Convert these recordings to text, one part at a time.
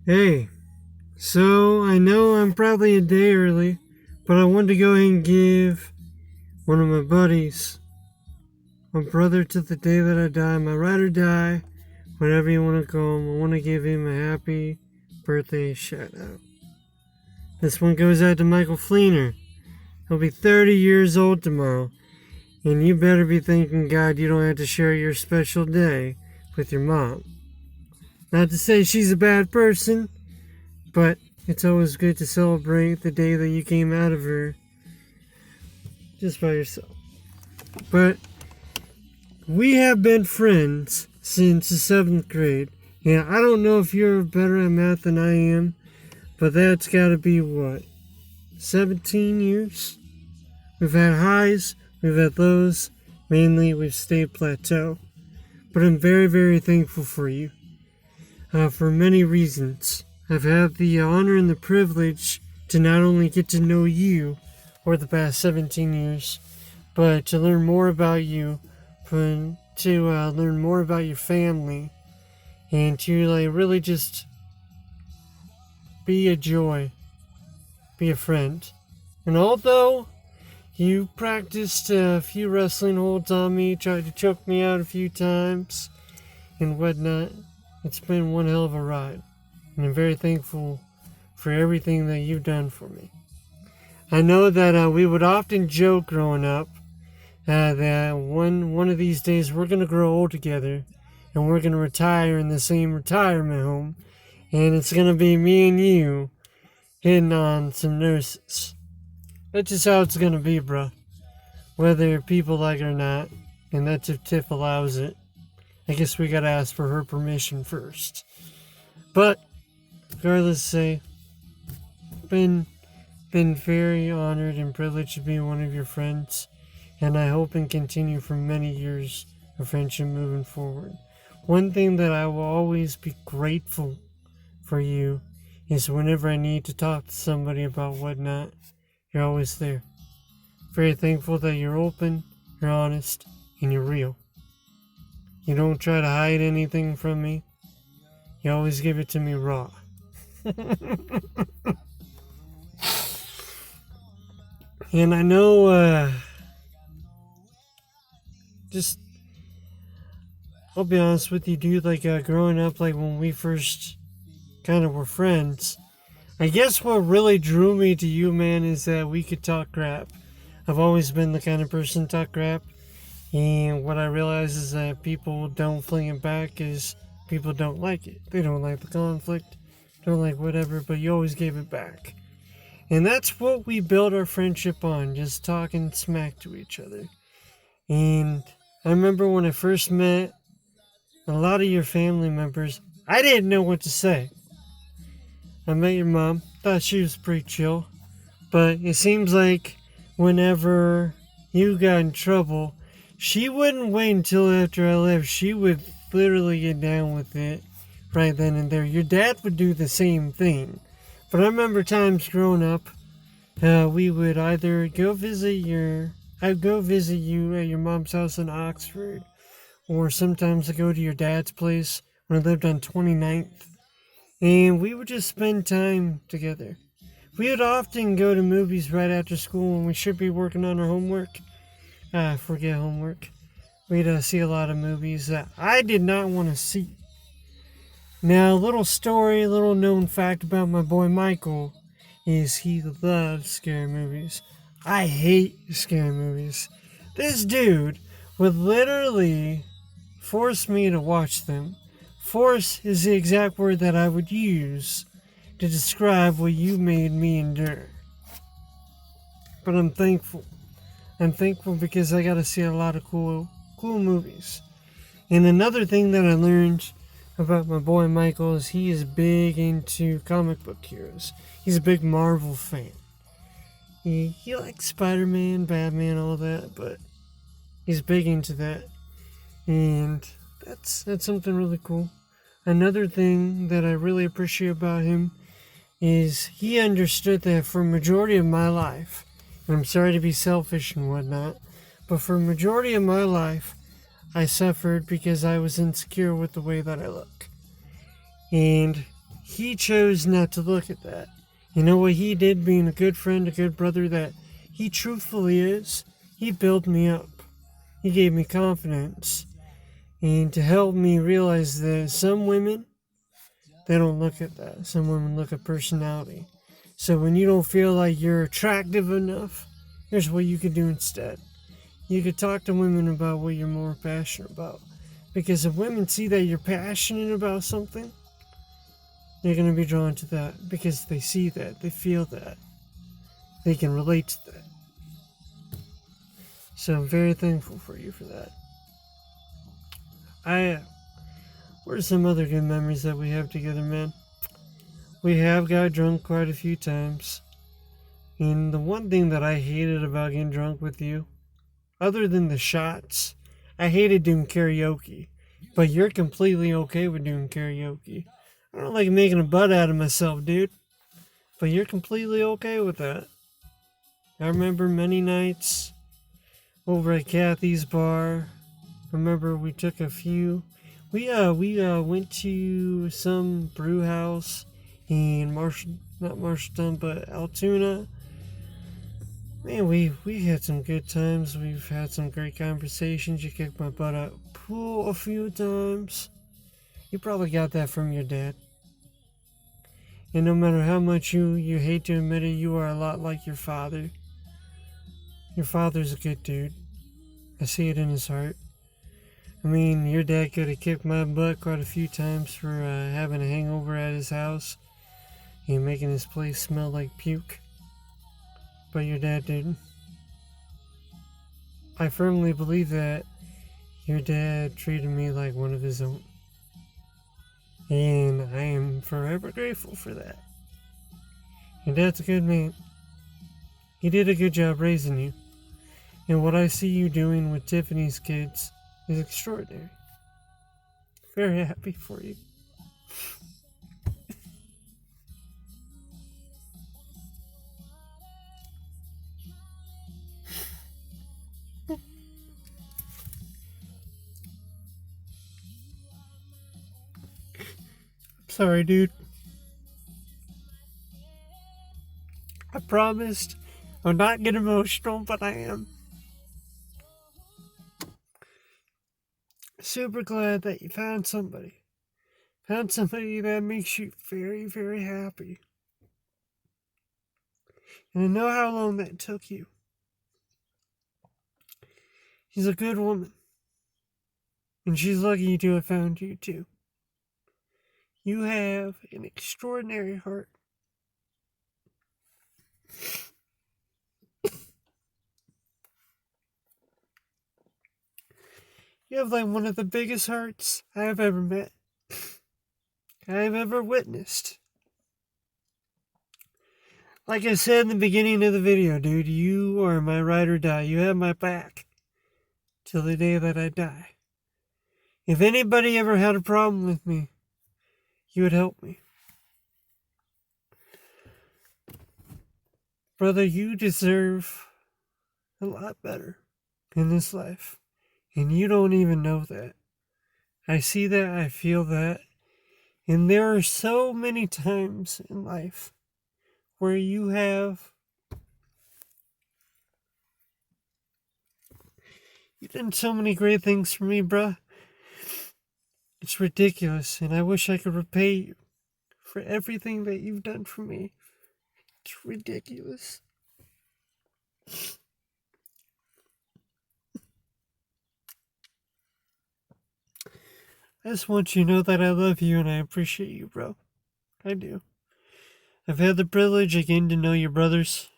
Hey, so I know I'm probably a day early, but I wanted to go ahead and give one of my buddies, my brother to the day that I die, my ride or die, whatever you want to call him. I want to give him a happy birthday shout out. This one goes out to Michael Fleener. He'll be 30 years old tomorrow, and you better be thanking God you don't have to share your special day with your mom. Not to say she's a bad person, but it's always good to celebrate the day that you came out of her just by yourself. But we have been friends since the 7th grade. Yeah, I don't know if you're better at math than I am, but that's got to be what? 17 years? We've had highs, we've had lows. Mainly, we've stayed plateau. But I'm very, very thankful for you for many reasons. I've had the honor and the privilege to not only get to know you for the past 17 years, but to learn more about you, to learn more about your family, and to really just be a joy, be a friend. And although you practiced a few wrestling holds on me, tried to choke me out a few times, and whatnot, it's been one hell of a ride. And I'm very thankful for everything that you've done for me. I know that we would often joke growing up that one of these days we're going to grow old together and we're going to retire in the same retirement home, and it's going to be me and you hitting on some nurses. That's just how it's going to be, bro. Whether people like it or not, and that's if Tiff allows it. I guess we got to ask for her permission first. But regardless, say, been very honored and privileged to be one of your friends, and I hope and continue for many years of friendship moving forward. One thing that I will always be grateful for you is whenever I need to talk to somebody about whatnot, you're always there. Very thankful that you're open, you're honest, and you're real. You don't try to hide anything from me. You always give it to me raw. And I know, I'll be honest with you, dude, growing up, when we first kind of were friends, I guess what really drew me to you, man, is that we could talk crap. I've always been the kind of person to talk crap, and what I realize is that people don't fling it back is people don't like it. They don't like the conflict, don't like whatever, but you always gave it back. And that's what we built our friendship on, just talking smack to each other. And I remember when I first met a lot of your family members, I didn't know what to say. I met your mom, thought she was pretty chill, but it seems like whenever you got in trouble, she wouldn't wait until after I left. She would literally get down with it right then and there. Your dad would do the same thing. But I remember times growing up, we would either I'd go visit you at your mom's house in Oxford, or sometimes I'd go to your dad's place when I lived on 29th, and we would just spend time together. We would often go to movies right after school when we should be working on our homework. Forget homework. We'd see a lot of movies that I did not want to see. Now, a little story, a little known fact about my boy Michael is he loves scary movies. I hate scary movies. This dude would literally force me to watch them. Force is the exact word that I would use to describe what you made me endure. But I'm thankful. I'm thankful because I got to see a lot of cool movies. And another thing that I learned about my boy Michael is he is big into comic book heroes. He's a big Marvel fan. He likes Spider-Man, Batman, all that, but he's big into that. And that's something really cool. Another thing that I really appreciate about him is he understood that for a majority of my life, and I'm sorry to be selfish and whatnot, but for a majority of my life, I suffered because I was insecure with the way that I look. And he chose not to look at that. You know what he did, being a good friend, a good brother that he truthfully is? He built me up. He gave me confidence. And to help me realize that some women, they don't look at that. Some women look at personality. So when you don't feel like you're attractive enough, here's what you could do instead. You could talk to women about what you're more passionate about. Because if women see that you're passionate about something, they're going to be drawn to that because they see that, they feel that, they can relate to that. So I'm very thankful for you for that. What are some other good memories that we have together, man? We have got drunk quite a few times. And the one thing that I hated about getting drunk with you, other than the shots, I hated doing karaoke. But you're completely okay with doing karaoke. I don't like making a butt out of myself, dude. But you're completely okay with that. I remember many nights over at Kathy's bar. Remember we took a few. We went to some brew house in not Marshalltown, but Altoona. Man, we had some good times. We've had some great conversations. You kicked my butt out pool a few times. You probably got that from your dad. And no matter how much you hate to admit it, you are a lot like your father. Your father's a good dude. I see it in his heart. I mean, your dad could have kicked my butt quite a few times for having a hangover at his house and making his place smell like puke. But your dad didn't. I firmly believe that your dad treated me like one of his own. And I am forever grateful for that. Your dad's a good man. He did a good job raising you. And what I see you doing with Tiffany's kids is extraordinary. Very happy for you. Sorry, dude. I promised I'll not get emotional, but I am. Super glad that you found somebody. Found somebody that makes you very, very happy. And I know how long that took you. She's a good woman. And she's lucky to have found you, too. You have an extraordinary heart. You have like one of the biggest hearts I have ever met. I have ever witnessed. Like I said in the beginning of the video, dude, you are my ride or die. You have my back till the day that I die. If anybody ever had a problem with me, you would help me. Brother, you deserve a lot better in this life. And you don't even know that. I see that, I feel that. And there are so many times in life where you've done so many great things for me, bruh. It's ridiculous, and I wish I could repay you for everything that you've done for me. It's ridiculous. I just want you to know that I love you and I appreciate you, bro. I do. I've had the privilege again to know your brothers.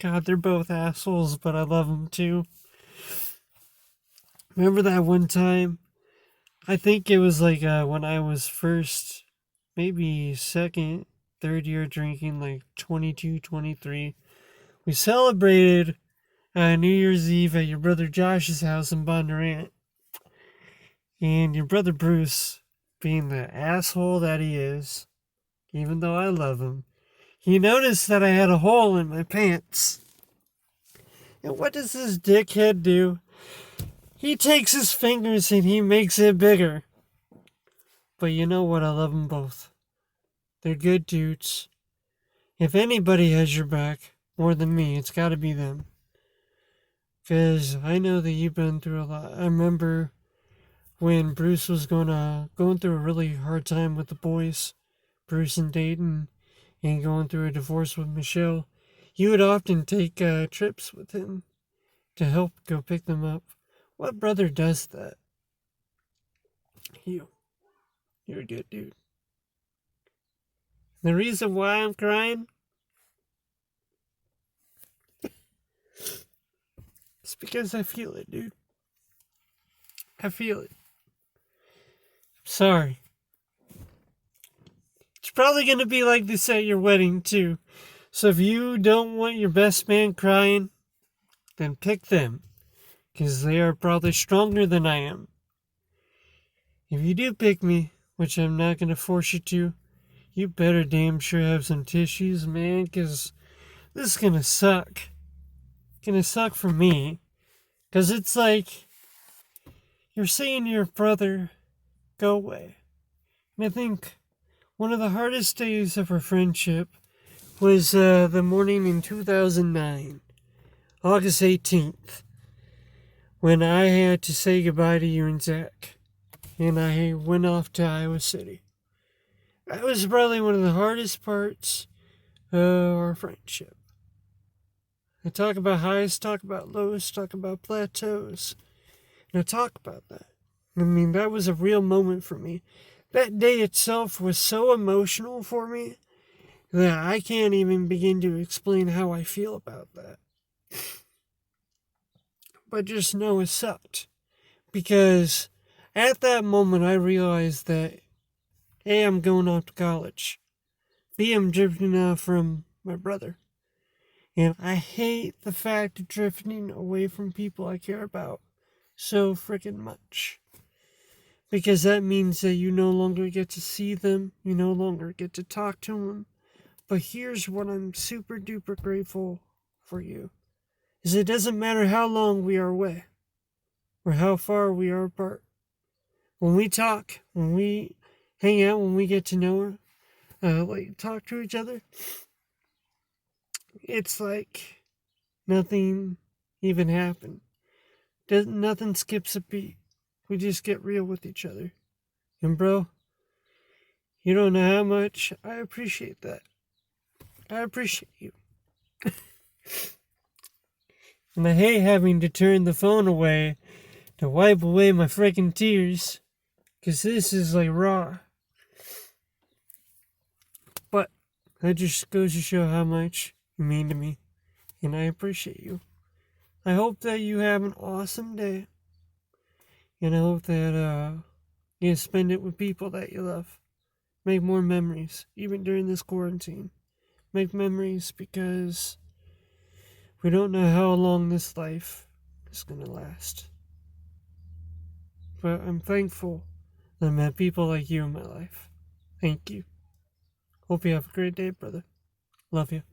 God, they're both assholes, but I love them too. Remember that one time? I think it was like when I was first, maybe second, third year drinking, like 22, 23. We celebrated New Year's Eve at your brother Josh's house in Bondurant. And your brother Bruce, being the asshole that he is, even though I love him, he noticed that I had a hole in my pants. And what does this dickhead do? He takes his fingers and he makes it bigger. But you know what? I love them both. They're good dudes. If anybody has your back more than me, it's got to be them. Because I know that you've been through a lot. I remember when Bruce was going through a really hard time with the boys, Bruce and Dayton, and going through a divorce with Michelle. You would often take trips with him to help go pick them up. What brother does that? You. You're a good dude. The reason why I'm crying is because I feel it, dude. I feel it. Sorry. It's probably going to be like this at your wedding, too. So if you don't want your best man crying, then pick them. Because they are probably stronger than I am. If you do pick me, which I'm not going to force you to, you better damn sure have some tissues, man, because this is going to suck. It's going to suck for me. Because it's like you're seeing your brother go away. And I think one of the hardest days of our friendship was the morning in 2009, August 18th, when I had to say goodbye to you and Zach, and I went off to Iowa City. That was probably one of the hardest parts of our friendship. I talk about highs, talk about lows, talk about plateaus, and I talk about that. I mean, that was a real moment for me. That day itself was so emotional for me that I can't even begin to explain how I feel about that. But just know it sucked. Because at that moment I realized that A, I'm going off to college. B, I'm drifting off from my brother. And I hate the fact of drifting away from people I care about so freaking much. Because that means that you no longer get to see them, you no longer get to talk to them. But here's what I'm super duper grateful for you. Is it doesn't matter how long we are away or how far we are apart. When we talk, when we hang out, when we get to know her, talk to each other, it's like nothing even happened. Nothing skips a beat. We just get real with each other. And bro, you don't know how much I appreciate that. I appreciate you. And I hate having to turn the phone away to wipe away my freaking tears. Because this is like raw. But that just goes to show how much you mean to me. And I appreciate you. I hope that you have an awesome day. And I hope that you spend it with people that you love. Make more memories, even during this quarantine. Make memories because we don't know how long this life is going to last. But I'm thankful that I met people like you in my life. Thank you. Hope you have a great day, brother. Love you.